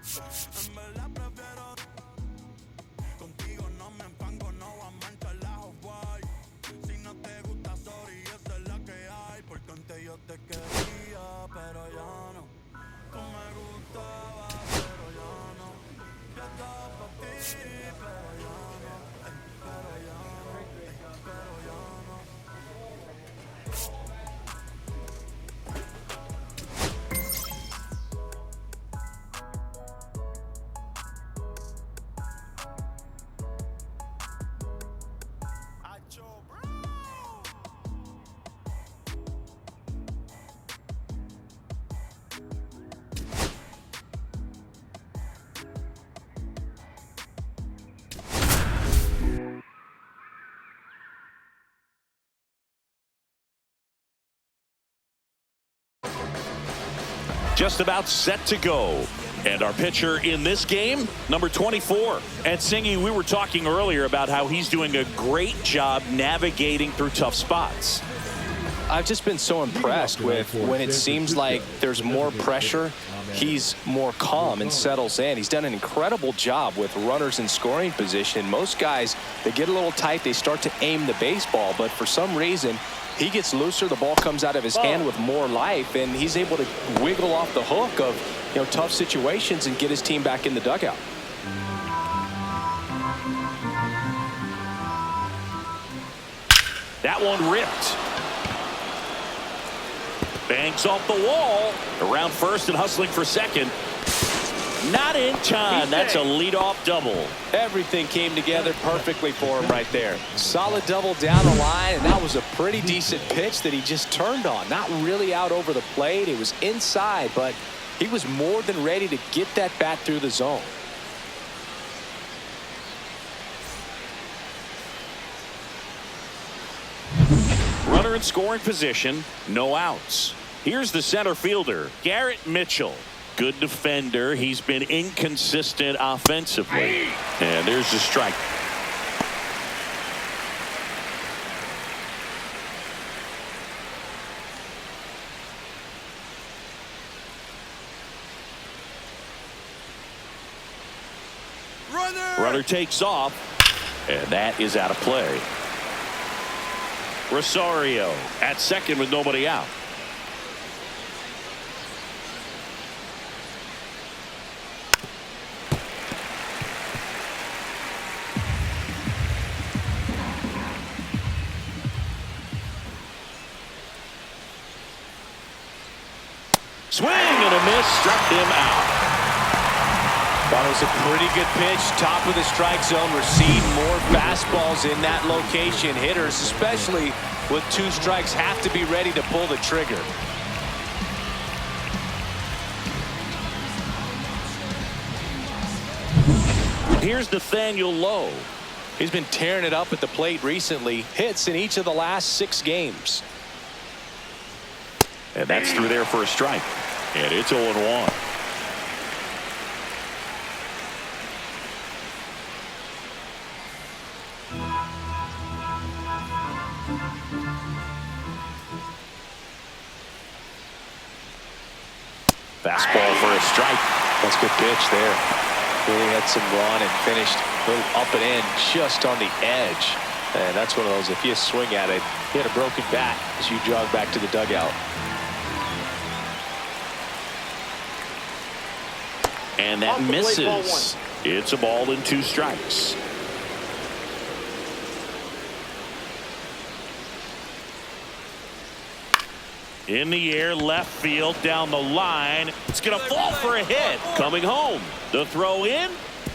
En verdad prefiero contigo no me empango, no va a manchar la Hawaii. Si no te gusta, sorry, esa es la que hay. Porque antes yo te quería, pero ya no. Tú me gustabas, pero ya no. Yo estaba pa' ti, pero ya no. Pero ya no, pero ya no. Just about set to go. And our pitcher in this game, number 24. And Singy, we were talking earlier about how he's doing a great job navigating through tough spots. I've just been so impressed with when it seems like there's more pressure, he's more calm and settles in. He's done an incredible job with runners in scoring position. Most guys, they get a little tight, they start to aim the baseball, but for some reason, he gets looser, the ball comes out of his hand with more life, and he's able to wiggle off the hook of, tough situations and get his team back in the dugout. That one ripped. Bangs off the wall. Around first and hustling for second. Not in time. That's a leadoff double. Everything came together perfectly for him right there. Solid double down the line, and that was a pretty decent pitch that he just turned on. Not really out over the plate. It was inside, but he was more than ready to get that bat through the zone. Runner in scoring position, no outs. Here's the center fielder, Garrett Mitchell. Good defender. He's been inconsistent offensively. And there's the strike. Runner takes off, and that is out of play. Rosario at second with nobody out. Swing and a miss, struck him out. Thought it was a pretty good pitch, top of the strike zone. We're seeing more fastballs in that location. Hitters, especially with 2 strikes, have to be ready to pull the trigger. Here's Nathaniel Lowe. He's been tearing it up at the plate recently. Hits in each of the last 6 games. And that's through there for a strike. And it's 0-1. Fastball for a strike. That's a good pitch there. Really had some run and finished a little up and in just on the edge. And that's one of those, if you swing at it, you had a broken bat as you jog back to the dugout. And that misses. It's a ball and 2 strikes. In the air, left field, down the line. It's going to fall for a hit. Coming home. The throw in.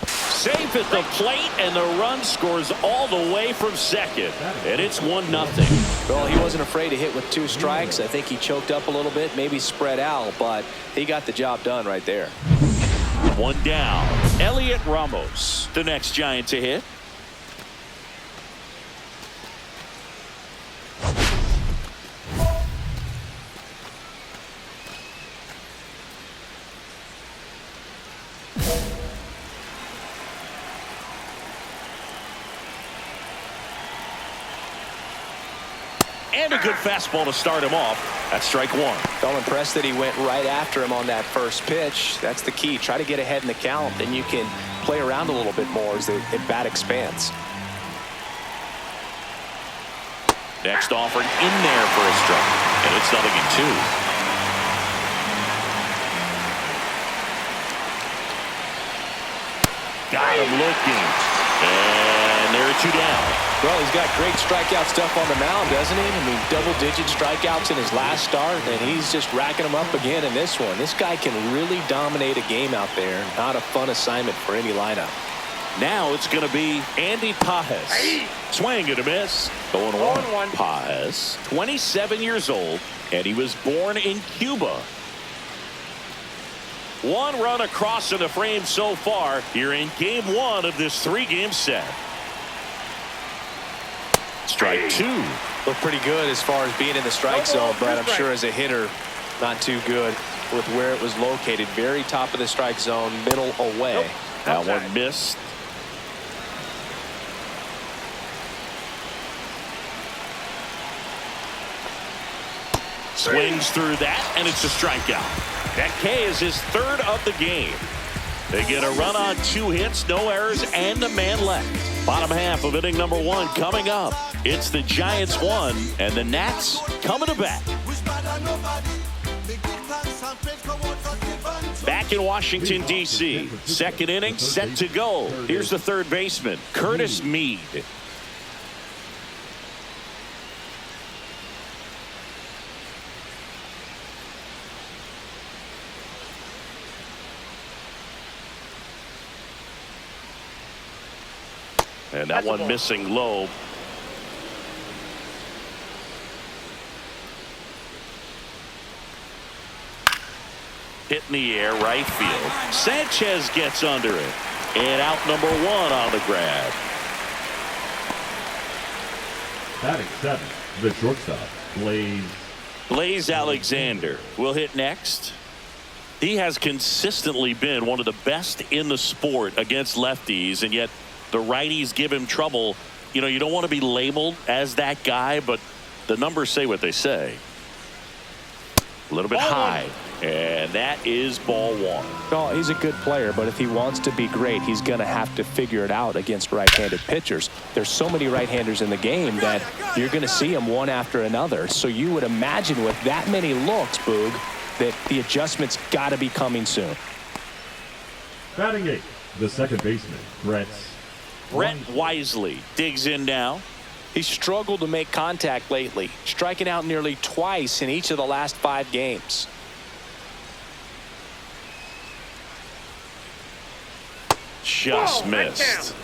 Safe at the plate, and the run scores all the way from second. And it's 1-0. Well, he wasn't afraid to hit with 2 strikes. I think he choked up a little bit, maybe spread out, but he got the job done right there. 1 down. Elliot Ramos, the next Giant to hit. And a good fastball to start him off. That's strike one. I'm impressed that he went right after him on that first pitch. That's the key. Try to get ahead in the count. Then you can play around a little bit more as the at-bat expands. Next offering in there for a strike. And it's 0-2. Got him looking. And there are 2 down. Well, he's got great strikeout stuff on the mound, doesn't he? I mean, double-digit strikeouts in his last start, and he's just racking them up again in this one. This guy can really dominate a game out there. Not a fun assignment for any lineup. Now it's going to be Andy Pages. Swing and a miss. 0-1. Pages, 27 years old, and he was born in Cuba. 1 run across in the frame so far here in game 1 of this 3-game set. Strike 2. Looked pretty good as far as being in the strike zone, but I'm sure as a hitter, not too good with where it was located. Very top of the strike zone, middle away. That one missed. Swings through that, and it's a strikeout. That K is his 3rd of the game. They get a run on 2 hits, no errors, and a man left. Bottom half of inning number 1 coming up. It's the Giants 1, and the Nats coming to bat. Back in Washington, D.C., 2nd inning set to go. Here's the 3rd baseman, Curtis Mead. And that one missing low. Hit in the air, right field. Sanchez gets under it. And out number 1 on the grab. Batting 7th, the shortstop, Blaze Alexander will hit next. He has consistently been one of the best in the sport against lefties, and yet the righties give him trouble. You know, you don't want to be labeled as that guy, but the numbers say what they say. A little bit high, and that is ball 1. Well, he's a good player, but if he wants to be great, he's going to have to figure it out against right-handed pitchers. There's so many right-handers in the game that you're going to see them one after another. So you would imagine with that many looks, Boog, that the adjustment's got to be coming soon. Batting 8th, the 2nd baseman, Brett Wisely digs in now. He's struggled to make contact lately, striking out nearly twice in each of the last 5 games. Just missed.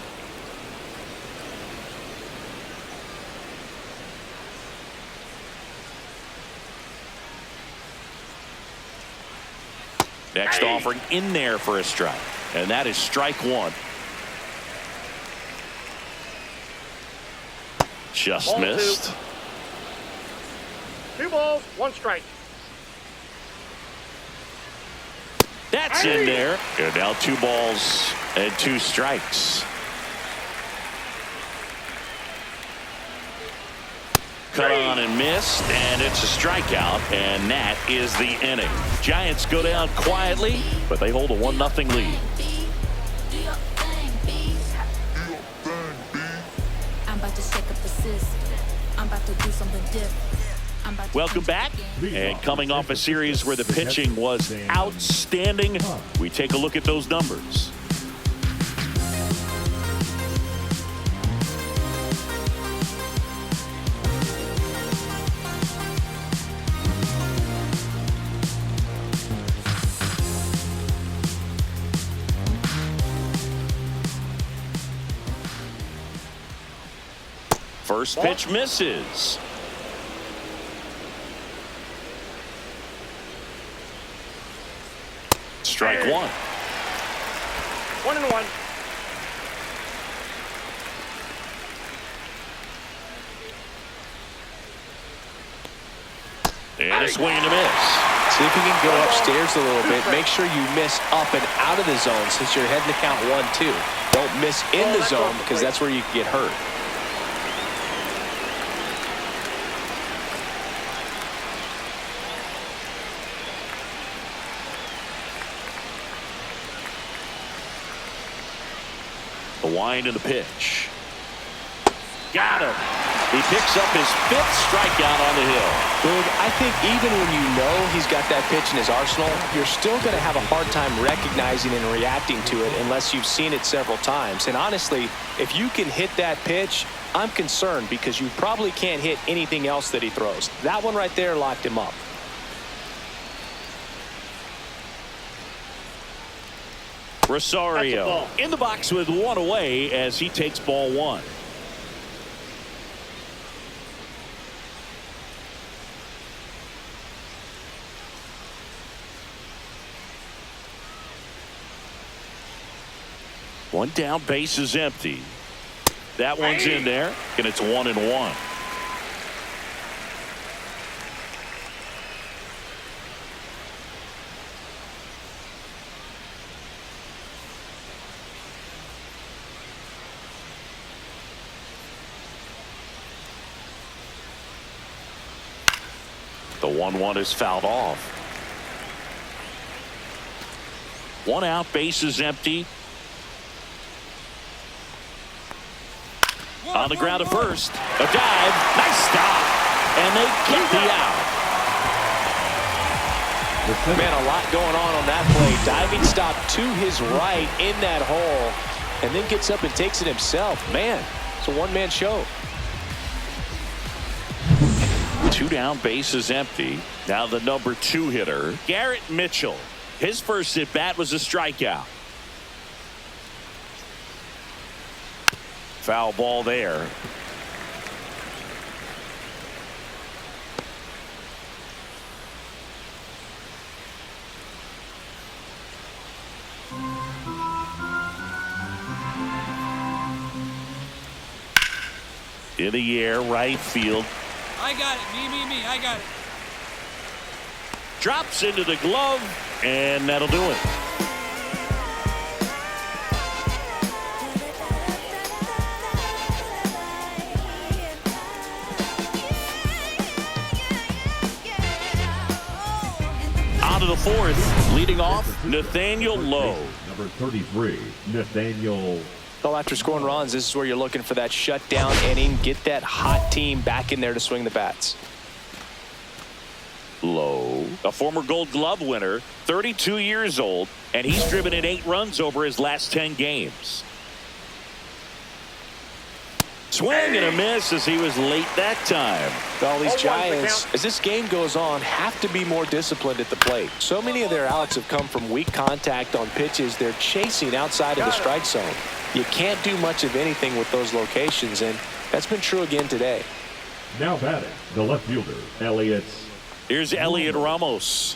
Next offering in there for a strike, and that is strike 1. Just missed. 2 balls, 1 strike. That's in there. And now 2 balls and 2 strikes. Cut on and missed, and it's a strikeout, and that is the inning. Giants go down quietly, but they hold a 1-0 lead. Welcome back, and coming off a series where the pitching was outstanding, we take a look at those numbers. First pitch misses. Strike 1. 1-1. And a swing and a miss. See if you can go upstairs a little bit. Make sure you miss up and out of the zone since you're heading to count 1-2. Don't miss in the zone because that's where you can get hurt. wind of the pitch. Got him. He picks up his 5th strikeout on the hill. Boog, I think even when you know he's got that pitch in his arsenal, you're still going to have a hard time recognizing and reacting to it unless you've seen it several times. And honestly, if you can hit that pitch, I'm concerned because you probably can't hit anything else that he throws. That one right there locked him up. Rosario in the box with 1 away as he takes ball 1. One down, base is empty. That one's in there, and it's 1-1. The 1-1 is fouled off. 1 out, base is empty. On the ground at first. A dive. Nice stop. And they get the out. Man, a lot going on that play. Diving stop to his right in that hole. And then gets up and takes it himself. Man, it's a one-man show. 2 down, base is empty. Now the number 2 hitter, Garrett Mitchell. His first at bat was a strikeout. Foul ball there. In the air, right field. I got it. Me. I got it. Drops into the glove, and that'll do it. On to the 4th, leading off, Nathaniel Lowe. Number 33, Nathaniel. Well, after scoring runs, this is where you're looking for that shutdown inning. Get that hot team back in there to swing the bats. Lowe, a former Gold Glove winner, 32 years old, and he's driven in 8 runs over his last 10 games. Swing and a miss as he was late that time. Well, these Giants, as this game goes on, have to be more disciplined at the plate. So many of their outs have come from weak contact on pitches they're chasing outside of the strike zone. You can't do much of anything with those locations, and that's been true again today. Now batting, the left fielder, Elliott. Here's Elliot Ramos.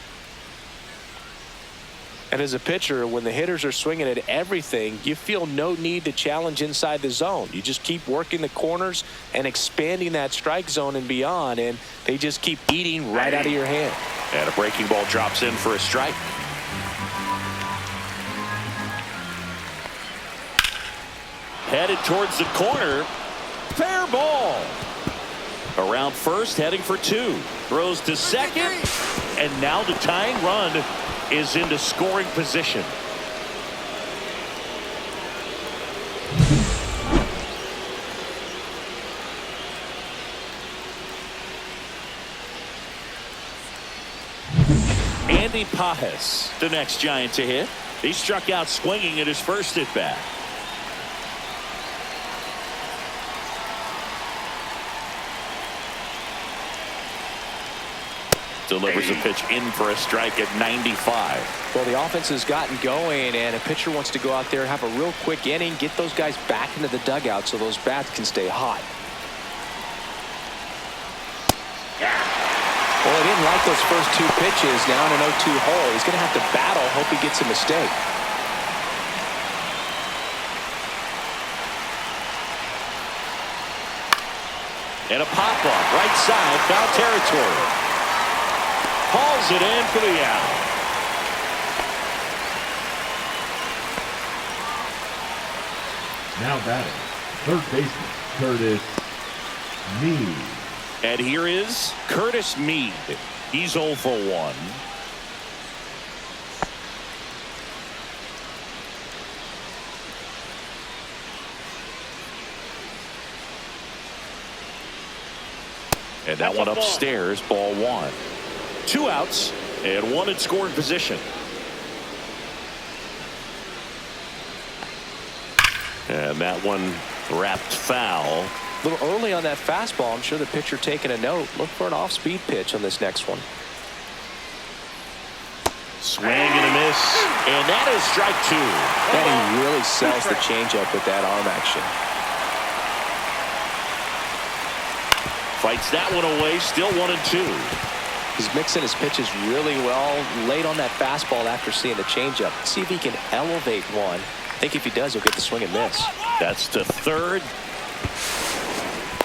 And as a pitcher, when the hitters are swinging at everything, you feel no need to challenge inside the zone. You just keep working the corners and expanding that strike zone and beyond, and they just keep eating right out of your hand. And a breaking ball drops in for a strike. Headed towards the corner. Fair ball. Around first, heading for 2. Throws to second. And now the tying run is into scoring position. Andy Pajes, the next Giant to hit. He struck out swinging at his first at bat. Delivers a pitch in for a strike at 95. Well, the offense has gotten going, and a pitcher wants to go out there, have a real quick inning, get those guys back into the dugout so those bats can stay hot. Well, he didn't like those first 2 pitches. Now in an 0-2 hole, he's going to have to battle, hope he gets a mistake. And a pop-up, right side, foul territory. Hauls it in for the out. Now batting, third baseman, Curtis Mead. And here is Curtis Mead. He's 0 for 1. And that one upstairs, ball one. 2 outs and 1 in scoring position. And that one wrapped foul. A little early on that fastball. I'm sure the pitcher taking a note. Look for an off-speed pitch on this next one. Swing and a miss. And that is strike 2. And he really sells the changeup with that arm action. Fights that one away. Still 1-2. He's mixing his pitches really well. Late on that fastball after seeing the changeup. See if he can elevate one. I think if he does, he'll get the swing and miss. That's to third.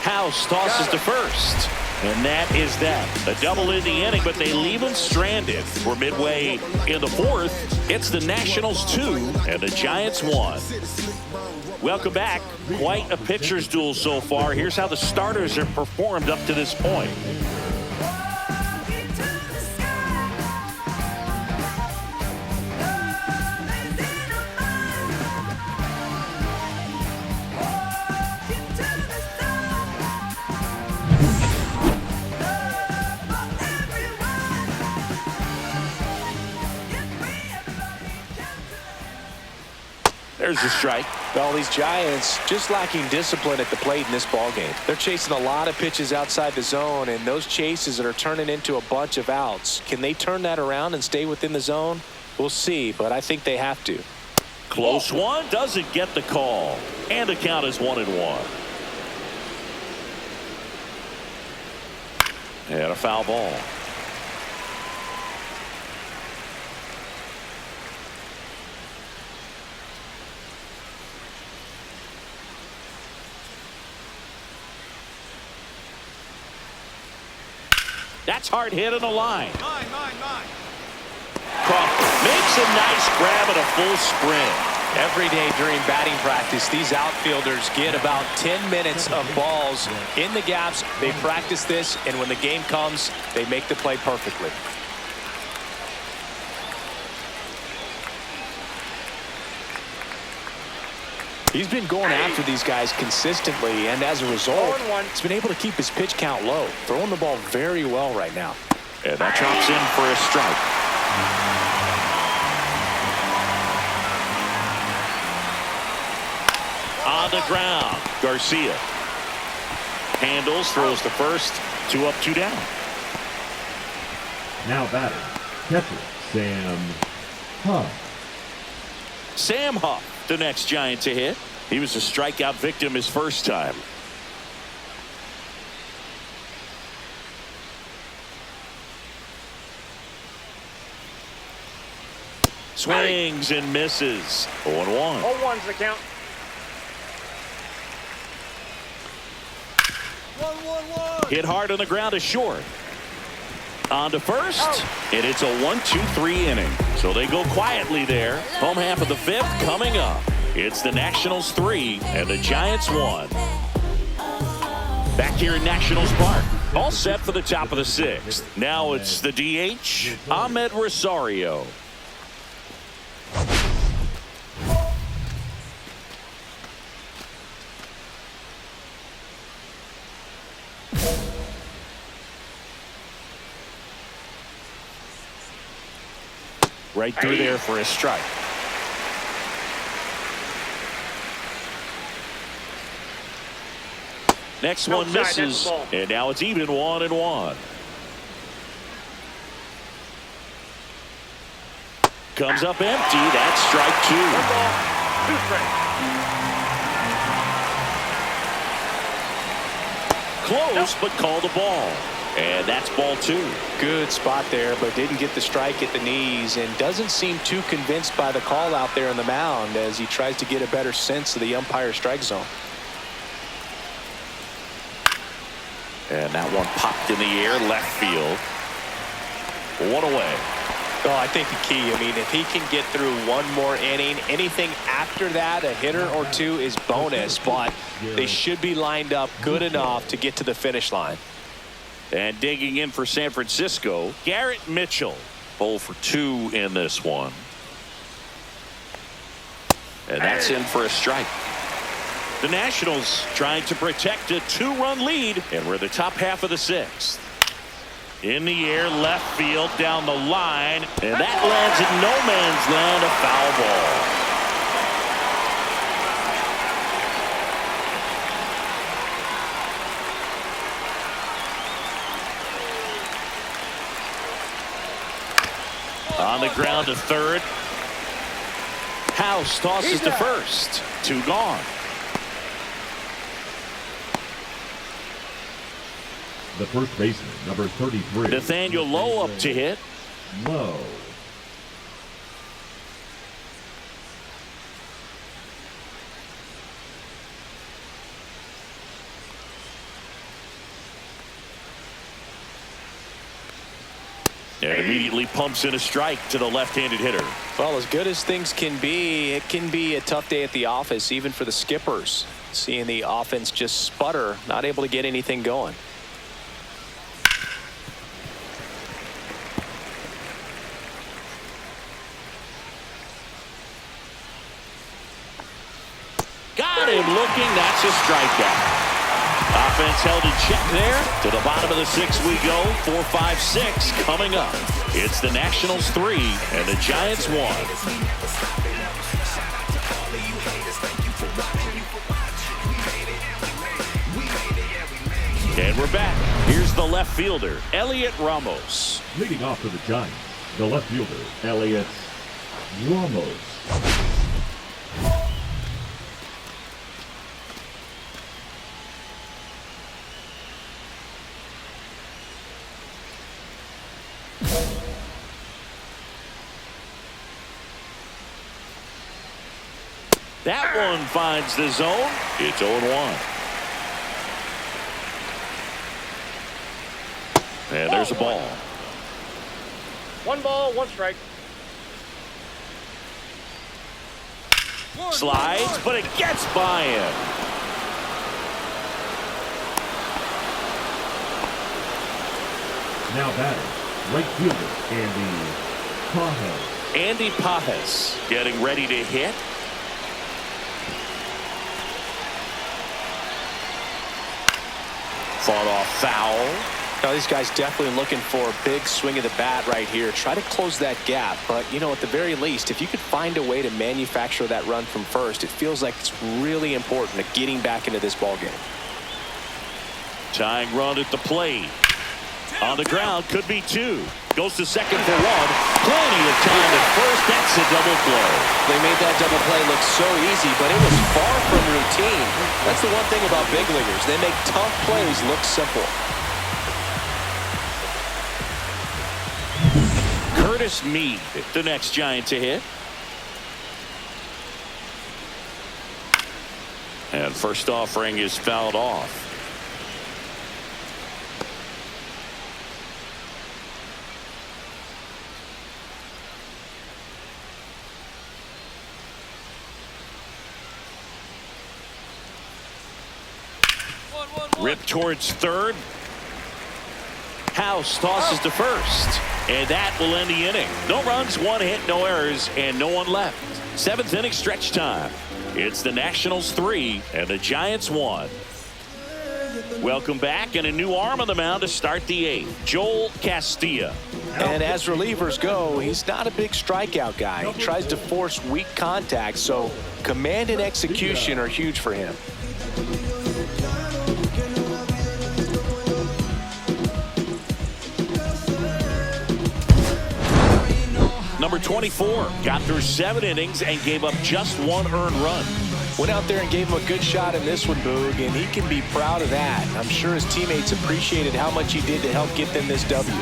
House tosses to first. And that is that. A double in the inning, but they leave him stranded. We're midway in the 4th. It's the Nationals 2 and the Giants 1. Welcome back. Quite a pitcher's duel so far. Here's how the starters have performed up to this point. There's the strike. Well, these Giants just lacking discipline at the plate in this ballgame. They're chasing a lot of pitches outside the zone, and those chases that are turning into a bunch of outs. Can they turn that around and stay within the zone? We'll see, but I think they have to. Close one, doesn't get the call. And the count is 1-1. And a foul ball. That's hard hit on the line. Crawford makes a nice grab and a full sprint. Every day during batting practice, these outfielders get about 10 minutes of balls in the gaps. They practice this, and when the game comes, they make the play perfectly. He's been going after these guys consistently, and as a result, he's been able to keep his pitch count low, throwing the ball very well right now. And that drops in for a strike. On the ground, Garcia handles, throws to first, 2 up, 2 down. Now batting, catcher Sam Huff. Sam Huff, the next Giant to hit. He was a strikeout victim his first time. Swings and misses. 0-1. 0-1's the count. 1-1-1. Hit hard on the ground is short. On to first, and it's a 1-2-3 inning. So they go quietly there. Home half of the 5th coming up. It's the Nationals 3 and the Giants 1. Back here in Nationals Park. All set for the top of the 6th. Now it's the DH, Ahmed Rosario. Right through there for a strike. Next one misses, and now it's even 1-1. Comes up empty. That's strike 2. Close, but called a ball. And that's ball 2. Good spot there, but didn't get the strike at the knees, and doesn't seem too convinced by the call out there on the mound as he tries to get a better sense of the umpire's strike zone. And that one popped in the air, left field. 1 away. Oh, I think the key, I mean, if he can get through one more inning, anything after that, a hitter or 2 is bonus, but they should be lined up good enough to get to the finish line. And digging in for San Francisco, Garrett Mitchell. 0 for 2 in this one. And that's in for a strike. The Nationals trying to protect a 2-run lead, and we're the top half of the 6th. In the air, left field, down the line, and that lands in no man's land, a foul ball. On the ground to third. House tosses to first. 2 gone. The first baseman, number 33. Nathaniel Lowe up to hit. Lowe. And immediately pumps in a strike to the left-handed hitter. Well, as good as things can be, it can be a tough day at the office, even for the skippers. Seeing the offense just sputter, not able to get anything going. Got him looking. That's a strikeout. Offense held in check there. To the bottom of the 6th we go. 4, 5, 6 coming up. It's the Nationals 3 and the Giants 1. And we're back. Here's the left fielder, Elliot Ramos. Leading off for the Giants, the left fielder, Elliot Ramos. That one finds the zone. It's 0-1. And there's a ball. 1 ball, 1 strike. Slides, but it gets by him. Now batting, right fielder, Andy Pajes. Andy Pajes getting ready to hit. Fought off foul. Now, these guys definitely looking for a big swing of the bat right here. Try to close that gap. But, you know, at the very least, if you could find a way to manufacture that run from first, it feels like it's really important to getting back into this ball game. Tying run at the plate. On the ground, could be 2. Goes to second for 1. Plenty of time at first. That's a double play. They made that double play look so easy, but it was far from routine. That's the one thing about big leaguers. They make tough plays look simple. Curtis Mead, the next Giant to hit. And first offering is fouled off. Ripped towards third. House tosses to first. And that will end the inning. No runs, 1 hit, no errors, and no one left. 7th inning stretch time. It's the Nationals 3 and the Giants 1. Welcome back, and a new arm on the mound to start the 8th. Joel Castilla. And as relievers go, he's not a big strikeout guy. He tries to force weak contact, so command and execution are huge for him. Number 24 got through 7 innings and gave up just 1 earned run. Went out there and gave him a good shot in this one, Boog, and he can be proud of that. I'm sure his teammates appreciated how much he did to help get them this W.